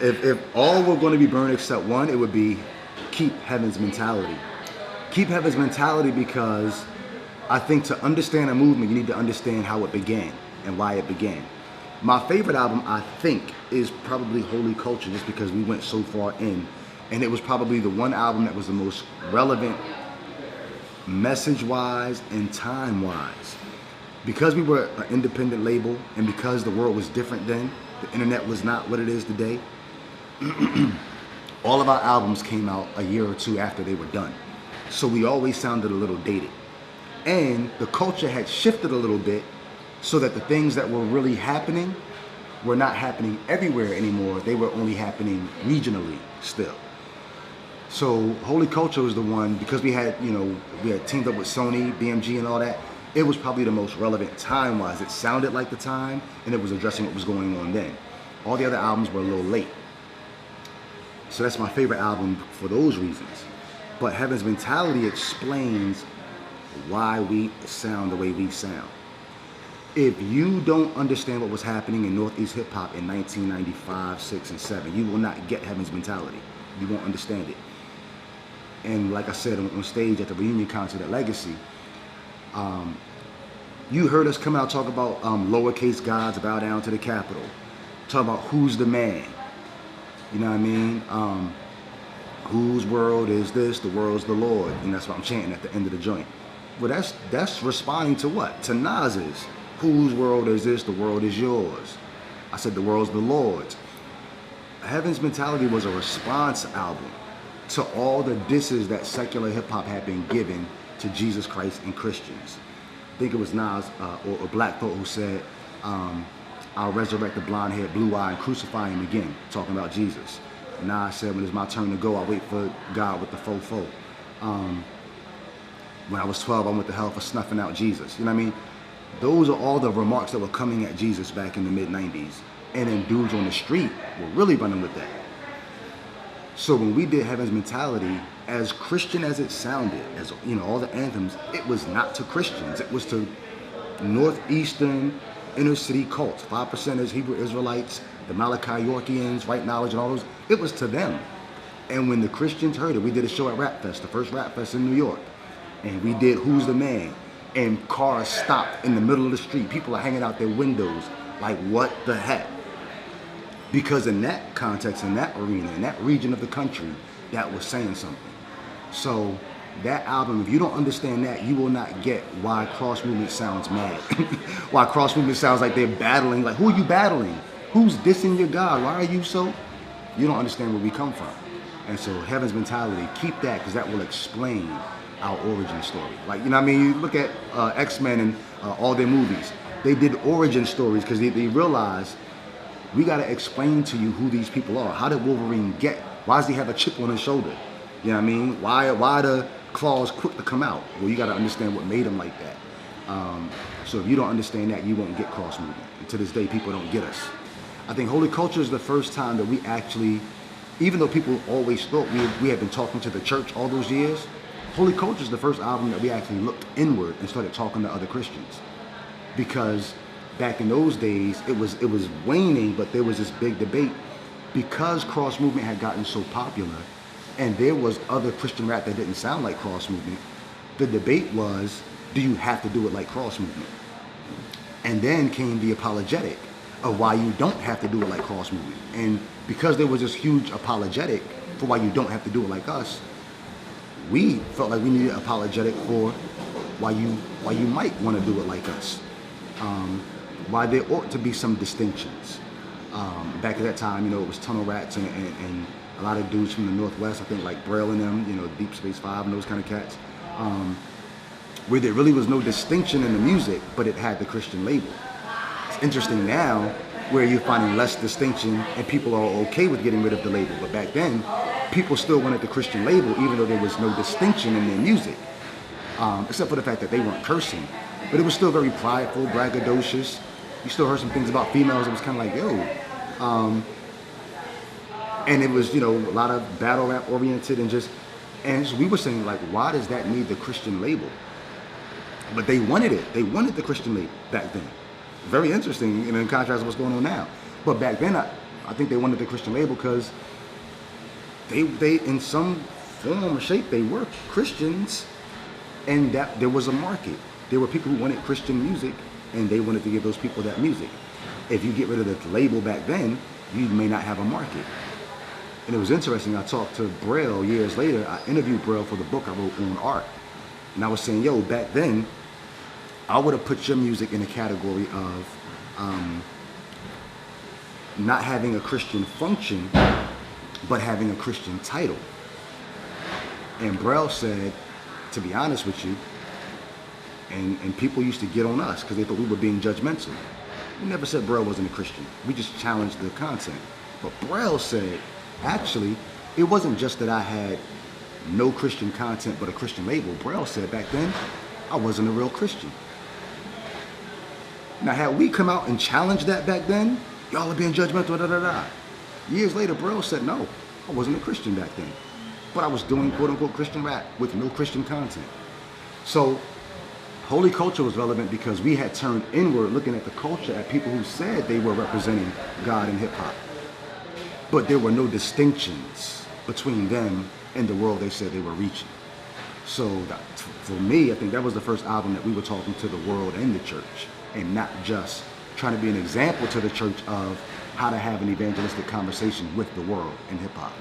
If all were going to be burned except one, it would be keep heaven's mentality. Keep heaven's mentality because I think to understand a movement, you need to understand how it began and why it began. My favorite album, I think, is probably Holy Culture, just because we went so far in. And it was probably the one album that was the most relevant message-wise and time-wise. Because we were an independent label and because the world was different then, the internet was not what it is today, all of our albums came out a year or two after they were done. So we always sounded a little dated. And the culture had shifted a little bit so that the things that were really happening were not happening everywhere anymore. They were only happening regionally still. So Holy Culture was the one, because we had teamed up with Sony, BMG and all that, it was probably the most relevant time-wise. It sounded like the time, and it was addressing what was going on then. All the other albums were a little late. So that's my favorite album for those reasons. But Heaven's Mentality explains why we sound the way we sound. If you don't understand what was happening in Northeast hip hop in 1995, 6, and 7, you will not get Heaven's Mentality. You won't understand it. And like I said on stage at the reunion concert at Legacy, you heard us come out talk about lowercase gods bow down to the capital. Talk about who's the man. You know what I mean? Whose world is this? The world's the Lord. And that's what I'm chanting at the end of the joint. Well, that's responding to what? To Nas's. Whose world is this? The world is yours. I said the world's the Lord's. Heaven's Mentality was a response album to all the disses that secular hip hop had been given to Jesus Christ and Christians. I think it was Nas or Black Thought who said, I'll resurrect the blonde haired, blue eye and crucify him again, talking about Jesus. Nas said, when it's my turn to go, I'll wait for God with the fofo. When I was 12, I went to hell for snuffing out Jesus. You know what I mean? Those are all the remarks that were coming at Jesus back in the mid-90s. And then dudes on the street were really running with that. So when we did Heaven's Mentality, as Christian as it sounded, as all the anthems, it was not to Christians. It was to northeastern inner city cults, 5%ers, Hebrew Israelites, the Malachi Yorkians, Right Knowledge, and all those. It was to them. And when the Christians heard it, we did a show at Rap Fest, the first Rap Fest in New York. And we did Who's the Man? And cars stopped in the middle of the street. People are hanging out their windows like, what the heck? Because in that context, in that arena, in that region of the country, that was saying something. So that album, if you don't understand that, you will not get why Cross Movement sounds mad. Why Cross Movement sounds like they're battling. Like, who are you battling? Who's dissing your God? Why are you so? You don't understand where we come from. And so Heaven's Mentality, keep that, because that will explain our origin story. Like, you know what I mean? You look at X-Men and all their movies. They did origin stories because they realized we got to explain to you who these people are. How did Wolverine get? Why does he have a chip on his shoulder? You know what I mean? Why the claws quick to come out? Well, you got to understand what made him like that. So if you don't understand that, you won't get Cross Movement. And to this day, people don't get us. I think Holy Culture is the first time that we actually, even though people always thought we had been talking to the church all those years, Holy Culture is the first album that we actually looked inward and started talking to other Christians. Because back in those days, it was waning, but there was this big debate. Because Cross Movement had gotten so popular, and there was other Christian rap that didn't sound like Cross Movement, the debate was, do you have to do it like Cross Movement? And then came the apologetic of why you don't have to do it like Cross Movement. And because there was this huge apologetic for why you don't have to do it like us, we felt like we needed an apologetic for why you might want to do it like us. Why there ought to be some distinctions. Back at that time, it was Tunnel Rats and a lot of dudes from the Northwest, I think like Braille and them, Deep Space 5 and those kind of cats, where there really was no distinction in the music, but it had the Christian label. It's interesting now where you're finding less distinction and people are okay with getting rid of the label. But back then, people still wanted the Christian label even though there was no distinction in their music, except for the fact that they weren't cursing. But it was still very prideful, braggadocious. You still heard some things about females that was kind of like, yo. And it was, a lot of battle rap oriented and so we were saying, like, why does that need the Christian label? But they wanted it. They wanted the Christian label back then. Very interesting, in contrast to what's going on now. But back then, I think they wanted the Christian label because they in some form or shape, they were Christians, and that there was a market. There were people who wanted Christian music, and they wanted to give those people that music. If you get rid of the label back then, you may not have a market. And it was interesting, I talked to Braille years later. I interviewed Braille for the book I wrote on art. And I was saying, yo, back then, I would have put your music in the category of not having a Christian function, but having a Christian title. And Braille said, to be honest with you, and people used to get on us because they thought we were being judgmental. We never said Braille wasn't a Christian. We just challenged the content. But Braille said, actually, it wasn't just that I had no Christian content but a Christian label. Braille said back then, I wasn't a real Christian. Now, had we come out and challenged that back then, y'all are being judgmental, da da da. Years later, Braille said, no, I wasn't a Christian back then. But I was doing quote unquote Christian rap with no Christian content. So, holy culture was relevant because we had turned inward looking at the culture at people who said they were representing God in hip hop. But there were no distinctions between them and the world they said they were reaching. So for me, I think that was the first album that we were talking to the world and the church, and not just trying to be an example to the church of how to have an evangelistic conversation with the world in hip hop.